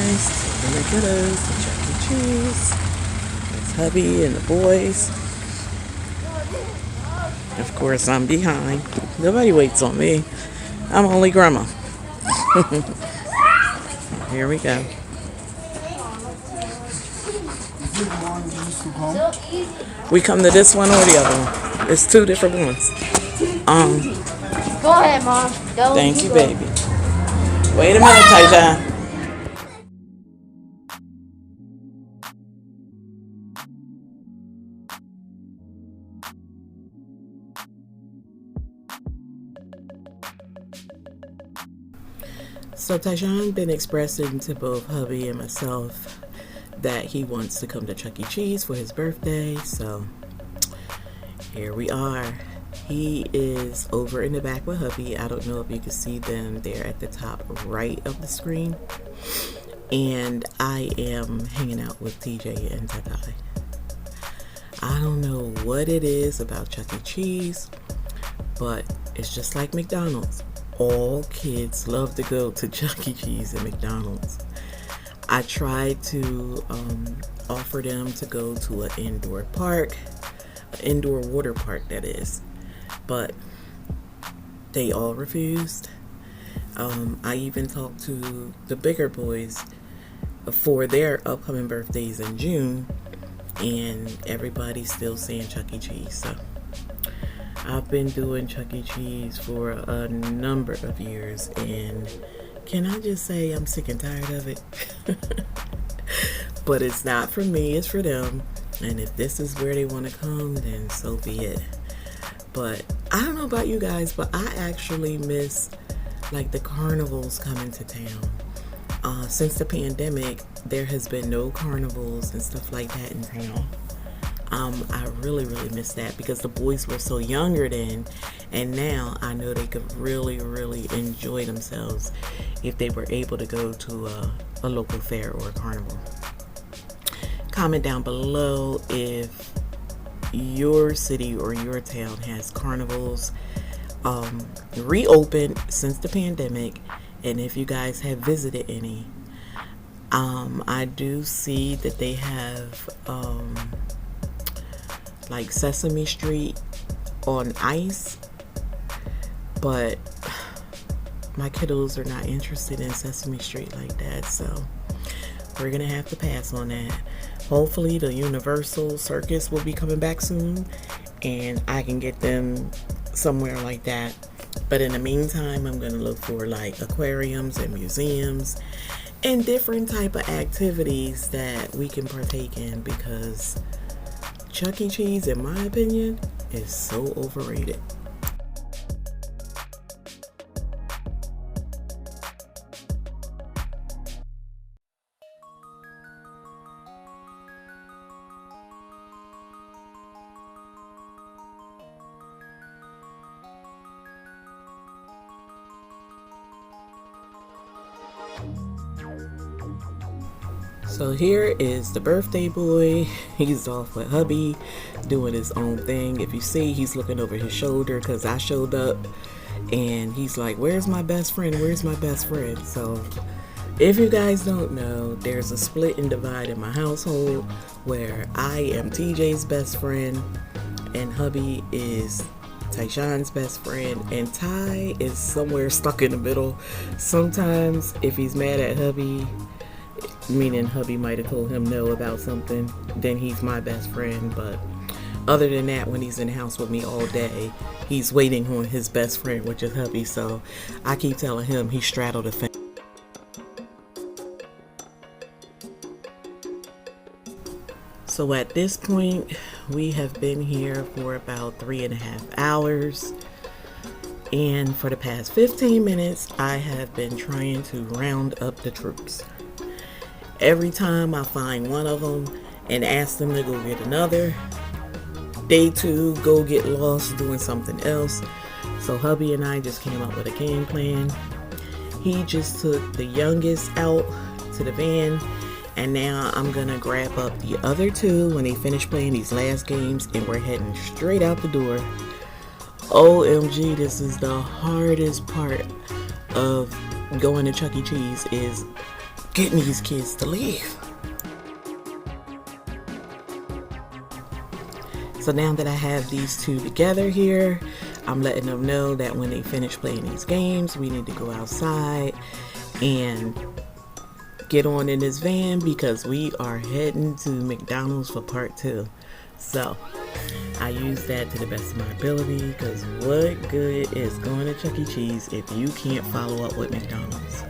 guys to the kiddos to Chuck E. Cheese. It's hubby and the boys. Of course, I'm behind. Nobody waits on me. I'm only grandma. Here we go. We come to this one or the other one. It's two different ones. Go ahead, Mom. Thank you, baby. Wait a minute, Taija. So Tajon been expressing to both hubby and myself that he wants to come to Chuck E. Cheese for his birthday. So here we are. He is over in the back with hubby. I don't know if you can see them. They're at the top right of the screen. And I am hanging out with TJ and Takai. I don't know what it is about Chuck E. Cheese, but it's just like McDonald's. All kids love to go to Chuck E. Cheese and McDonald's. I tried to offer them to go to an indoor park, an indoor water park that is, but they all refused. I even talked to the bigger boys for their upcoming birthdays in June, and everybody's still saying Chuck E. Cheese. So I've been doing Chuck E. Cheese for a number of years, and can I just say I'm sick and tired of it? But it's not for me, it's for them. And if this is where they want to come, then so be it. But I don't know about you guys, but I actually miss like the carnivals coming to town. Since the pandemic, there has been no carnivals and stuff like that in town. I really miss that because the boys were so younger then, and now I know they could really enjoy themselves if they were able to go to a local fair or a carnival. Comment down below if your city or your town has carnivals reopened since the pandemic, and if you guys have visited any. I do see that they have like Sesame Street on ice, but my kiddos are not interested in Sesame Street like that, so we're gonna have to pass on that. Hopefully the Universal Circus will be coming back soon and I can get them somewhere like that, but in the meantime I'm gonna look for like aquariums and museums and different type of activities that we can partake in, because Chuck E. Cheese, in my opinion, is so overrated. So here is the birthday boy. He's off with hubby doing his own thing. If you see, he's looking over his shoulder because I showed up and he's like, where's my best friend? Where's my best friend? So if you guys don't know, there's a split and divide in my household where I am TJ's best friend and hubby is Tyshawn's best friend, and Ty is somewhere stuck in the middle. Sometimes if he's mad at hubby, meaning hubby might have told him no about something, then he's my best friend. But other than that, when he's in the house with me all day, he's waiting on his best friend, which is hubby. So I keep telling him he straddled the fence. So at this point, we have been here for about 3.5 hours. And for the past 15 minutes, I have been trying to round up the troops. Every time I find one of them and ask them to go get another, they too go get lost doing something else. So hubby and I just came up with a game plan. He just took the youngest out to the van, and now I'm gonna grab up the other two when they finish playing these last games, and we're heading straight out the door. OMG, this is the hardest part of going to Chuck E. Cheese, is getting these kids to leave. So now that I have these two together here, I'm letting them know that when they finish playing these games, we need to go outside and get on in this van because we are heading to McDonald's for part 2. So I use that to the best of my ability, because what good is going to Chuck E. Cheese if you can't follow up with McDonald's?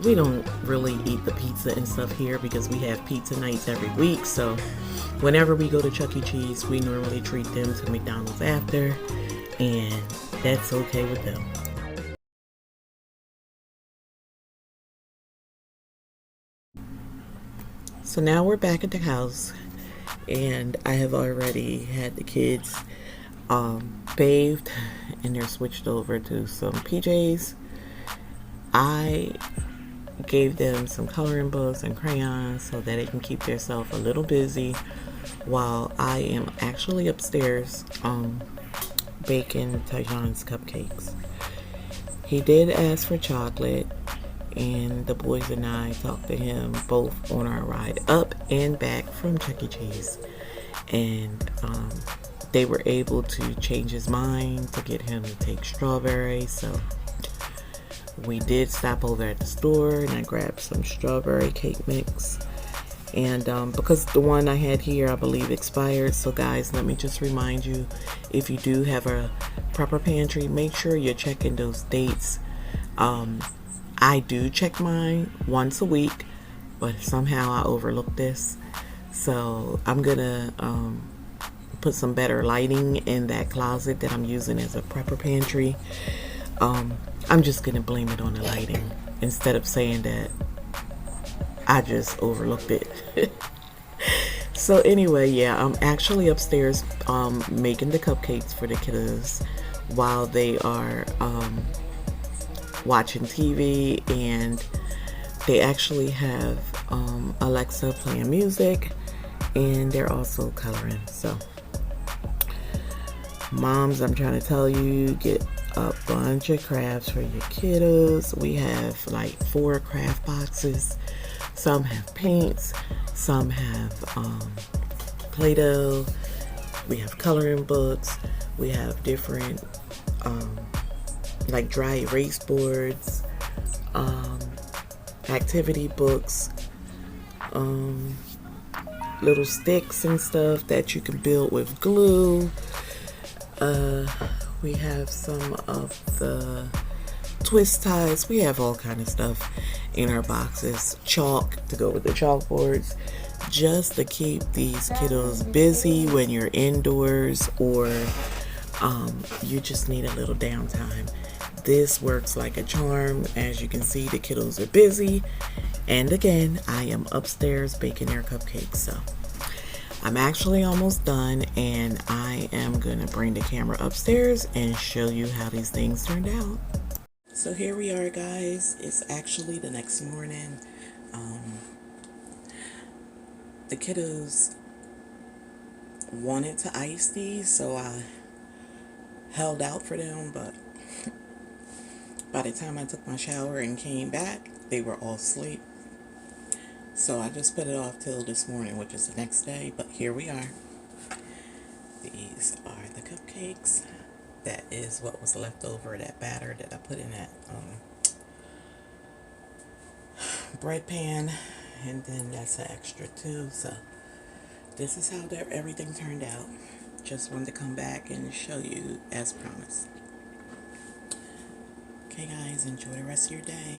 We don't really eat the pizza and stuff here because we have pizza nights every week. So whenever we go to Chuck E. Cheese, we normally treat them to McDonald's after, and that's okay with them. So now we're back at the house, and I have already had the kids bathed, and they're switched over to some PJs. I gave them some coloring books and crayons so that they can keep themselves a little busy while I am actually upstairs baking Tyjon's cupcakes. He did ask for chocolate, and the boys and I talked to him both on our ride up and back from Chuck E. Cheese, and they were able to change his mind to get him to take strawberry. So we did stop over at the store, and I grabbed some strawberry cake mix, and because the one I had here I believe expired. So guys, let me just remind you, if you do have a proper pantry, make sure you're checking those dates. I do check mine once a week, but somehow I overlooked this. So I'm gonna put some better lighting in that closet that I'm using as a prepper pantry. I'm just gonna blame it on the lighting instead of saying that I just overlooked it. So anyway, yeah, I'm actually upstairs making the cupcakes for the kiddos while they are watching TV, and they actually have Alexa playing music, and they're also coloring. So moms, I'm trying to tell you, get a bunch of crafts for your kiddos. We have like 4 craft boxes. Some have paints, some have Play-Doh, we have coloring books, we have different like dry erase boards, activity books, little sticks and stuff that you can build with glue. We have some of the twist ties. We have all kind of stuff in our boxes. Chalk to go with the chalkboards, just to keep these kiddos busy when you're indoors, or you just need a little downtime. This works like a charm. As you can see, the kiddos are busy, and again, I am upstairs baking their cupcakes. So I'm actually almost done, and I am gonna bring the camera upstairs and show you how these things turned out. So here we are, guys. It's actually the next morning. The kiddos wanted to ice these, so I held out for them, but by the time I took my shower and came back, they were all asleep. So I just put it off till this morning, which is the next day, but here we are. These are the cupcakes. That is what was left over, that batter that I put in that bread pan, and then that's an extra too. So this is how everything turned out. Just wanted to come back and show you as promised. Okay guys, enjoy the rest of your day.